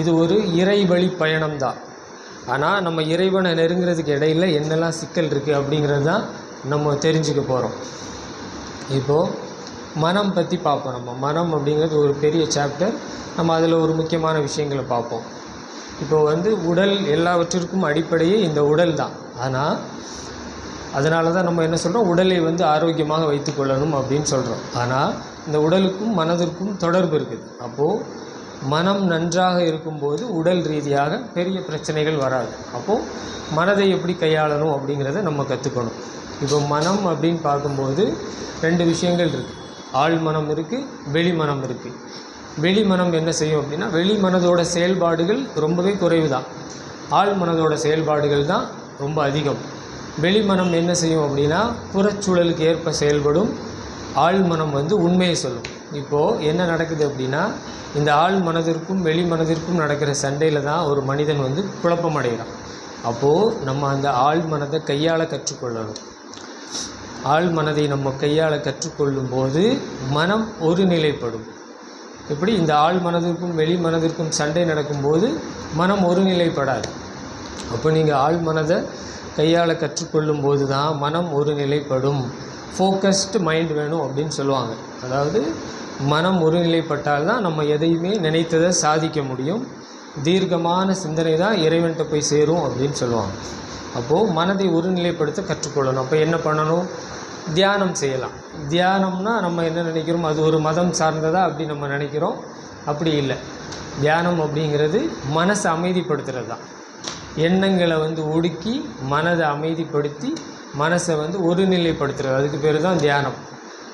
இது ஒரு இறைவழி பயணம்தான். ஆனால் நம்ம இறைவனை நெருங்கிறதுக்கு இடையில் என்னெல்லாம் சிக்கல் இருக்குது அப்படிங்கிறது தான் நம்ம தெரிஞ்சுக்க போகிறோம். இப்போது மனம் பற்றி பார்ப்போம். நம்ம மனம் அப்படிங்கிறது ஒரு பெரிய சாப்டர். நம்ம அதில் ஒரு முக்கியமான விஷயங்களை பார்ப்போம். இப்போது உடல் எல்லாவற்றிற்கும் அடிப்படையே இந்த உடல் தான். ஆனால் அதனால தான் நம்ம என்ன சொல்கிறோம், உடலை ஆரோக்கியமாக வைத்துக்கொள்ளணும் அப்படின்னு சொல்கிறோம். ஆனால் இந்த உடலுக்கும் மனதிற்கும் தொடர்பு இருக்குது. அப்போது மனம் நன்றாக இருக்கும்போது உடல் ரீதியாக பெரிய பிரச்சனைகள் வராது. அப்போது மனதை எப்படி கையாளணும் அப்படிங்கிறத நம்ம கற்றுக்கணும். இப்போ மனம் அப்படின்னு பார்க்கும்போது 2 விஷயங்கள் இருக்குது. ஆழ் மனம் இருக்குது, வெளி மனம் இருக்குது. வெளி மனம் என்ன செய்யும் அப்படின்னா, வெளி மனதோட செயல்பாடுகள் ரொம்பவே குறைவு தான். ஆழ் மனதோட செயல்பாடுகள் தான் ரொம்ப அதிகம். வெளி மனம் என்ன செய்யும் அப்படின்னா, புறச்சூழலுக்கு ஏற்ப செயல்படும். ஆழ் மனம் உண்மையை சொல்லும். இப்போது என்ன நடக்குது அப்படின்னா, இந்த ஆழ் மனதிற்கும் வெளி மனதிற்கும் நடக்கிற சண்டையில் தான் ஒரு மனிதன் குழப்பம் அடைகிறான். அப்போது நம்ம அந்த ஆழ் மனதை கையாள கற்றுக்கொள்ளணும். ஆழ் மனதை நம்ம கையாள கற்றுக்கொள்ளும் போது மனம் ஒருநிலைப்படும். இப்படி இந்த ஆழ் மனதிற்கும் வெளி மனதிற்கும் சண்டை நடக்கும்போது மனம் ஒருநிலைப்படாது. அப்போ நீங்கள் ஆழ் மனதை கையாள கற்றுக்கொள்ளும் போது தான் மனம் ஒருநிலைப்படும். ஃபோக்கஸ்டு மைண்ட் வேணும் அப்படின்னு சொல்லுவாங்க. அதாவது மனம் ஒருநிலைப்பட்டால் தான் நம்ம எதையுமே நினைத்ததை சாதிக்க முடியும். தீர்க்கமான சிந்தனை தான் இறைவன்கிட்ட போய் சேரும் அப்படின்னு சொல்லுவாங்க. அப்போது மனதை ஒருநிலைப்படுத்த கற்றுக்கொள்ளணும். அப்போ என்ன பண்ணணும்? தியானம் செய்யலாம். தியானம்னா நம்ம என்ன நினைக்கிறோம், அது ஒரு மதம் சார்ந்ததா அப்படி நம்ம நினைக்கிறோம். அப்படி இல்லை. தியானம் அப்படிங்கிறது மனசை அமைதிப்படுத்துகிறது தான். எண்ணங்களை ஒடுக்கி மனதை அமைதிப்படுத்தி மனசை ஒருநிலைப்படுத்துறது, அதுக்கு பேர் தான் தியானம்.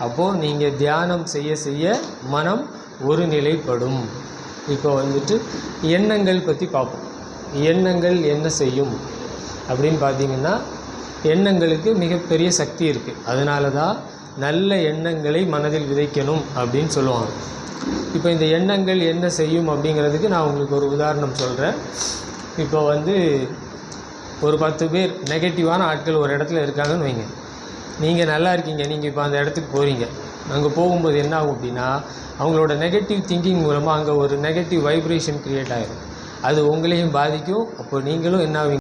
அப்போது நீங்கள் தியானம் செய்ய செய்ய மனம் ஒருநிலைப்படும். இப்போ எண்ணங்கள் பற்றி பார்ப்போம். எண்ணங்கள் என்ன செய்யும் அப்படின்னு பார்த்தீங்கன்னா, எண்ணங்களுக்கு மிகப்பெரிய சக்தி இருக்குது. அதனால தான் நல்ல எண்ணங்களை மனதில் விதைக்கணும் அப்படின்னு சொல்லுவாங்க. இப்போ இந்த எண்ணங்கள் என்ன செய்யும் அப்படிங்கிறதுக்கு நான் உங்களுக்கு ஒரு உதாரணம் சொல்கிறேன். இப்போ ஒரு 10 பேர் நெகட்டிவான ஆட்கள் ஒரு இடத்துல இருக்காங்கன்னு வைங்க. நீங்கள் நல்லா இருக்கீங்க, நீங்கள் இப்போ அந்த இடத்துக்கு போகிறீங்க. அங்கே போகும்போது என்ன ஆகும் அப்படின்னா, அவங்களோட நெகட்டிவ் திங்கிங் மூலமாக அங்கே ஒரு நெகட்டிவ் வைப்ரேஷன் க்ரியேட் ஆகிடும். அது உங்களையும் பாதிக்கும். அப்போ நீங்களும் என்ன ஆவீங்க,